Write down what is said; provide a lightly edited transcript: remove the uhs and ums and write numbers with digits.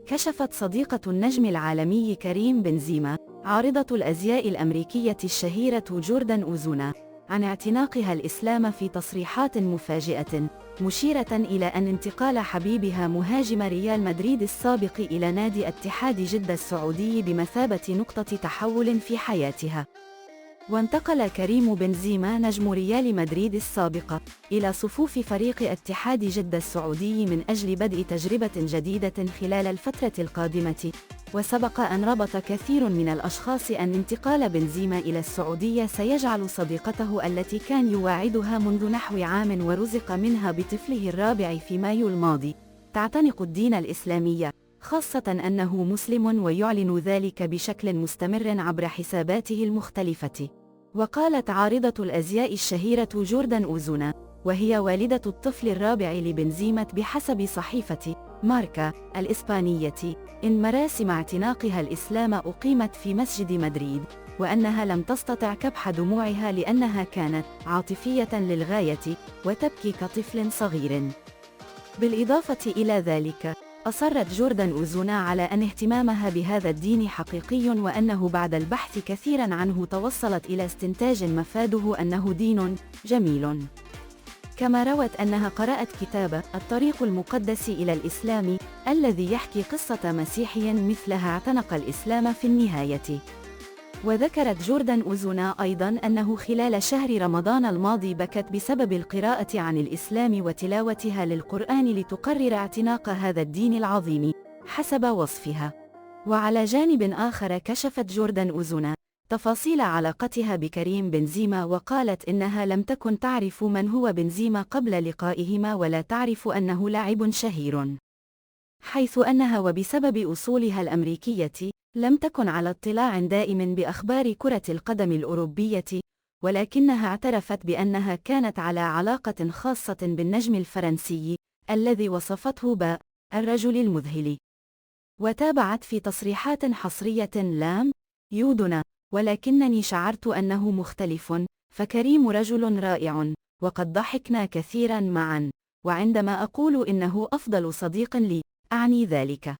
كشفت صديقة النجم العالمي كريم بنزيما عارضة الأزياء الأمريكية الشهيرة جوردان أوزونا عن اعتناقها الإسلام في تصريحات مفاجئة، مشيرة إلى أن انتقال حبيبها مهاجم ريال مدريد السابق إلى نادي اتحاد جدة السعودي بمثابة نقطة تحول في حياتها. وانتقل كريم بنزيما نجم ريال مدريد السابق إلى صفوف فريق اتحاد جدة السعودي من أجل بدء تجربة جديدة خلال الفترة القادمة. وسبق أن ربط كثير من الأشخاص أن انتقال بنزيما إلى السعودية سيجعل صديقته التي كان يواعدها منذ نحو عام ورزق منها بطفله الرابع في مايو الماضي تعتنق الدين الإسلامي، خاصة أنه مسلم ويعلن ذلك بشكل مستمر عبر حساباته المختلفة. وقالت عارضة الأزياء الشهيرة جوردان أوزونا، وهي والدة الطفل الرابع لبنزيما بحسب صحيفة ماركا الإسبانية، إن مراسم اعتناقها الإسلام أقيمت في مسجد مدريد، وأنها لم تستطع كبح دموعها لأنها كانت عاطفية للغاية وتبكي كطفل صغير. بالإضافة إلى ذلك، أصرت جوردان أوزونا على أن اهتمامها بهذا الدين حقيقي، وأنه بعد البحث كثيرا عنه توصلت إلى استنتاج مفاده أنه دين جميل. كما روت أنها قرأت كتاب الطريق المقدس إلى الإسلام الذي يحكي قصة مسيحي مثلها اعتنق الإسلام في النهاية. وذكرت جوردان أوزونا أيضاً أنه خلال شهر رمضان الماضي بكت بسبب القراءة عن الإسلام وتلاوتها للقرآن لتقرر اعتناق هذا الدين العظيم حسب وصفها. وعلى جانب آخر، كشفت جوردان أوزونا تفاصيل علاقتها بكريم بنزيما، وقالت إنها لم تكن تعرف من هو بنزيما قبل لقائهما، ولا تعرف أنه لاعب شهير، حيث أنها وبسبب أصولها الأمريكية لم تكن على اطلاع دائم بأخبار كرة القدم الأوروبية، ولكنها اعترفت بأنها كانت على علاقة خاصة بالنجم الفرنسي الذي وصفته الرجل المذهل. وتابعت في تصريحات حصرية: لام يودنا، ولكنني شعرت أنه مختلف، فكريم رجل رائع، وقد ضحكنا كثيرا معا، وعندما أقول إنه أفضل صديق لي أعني ذلك.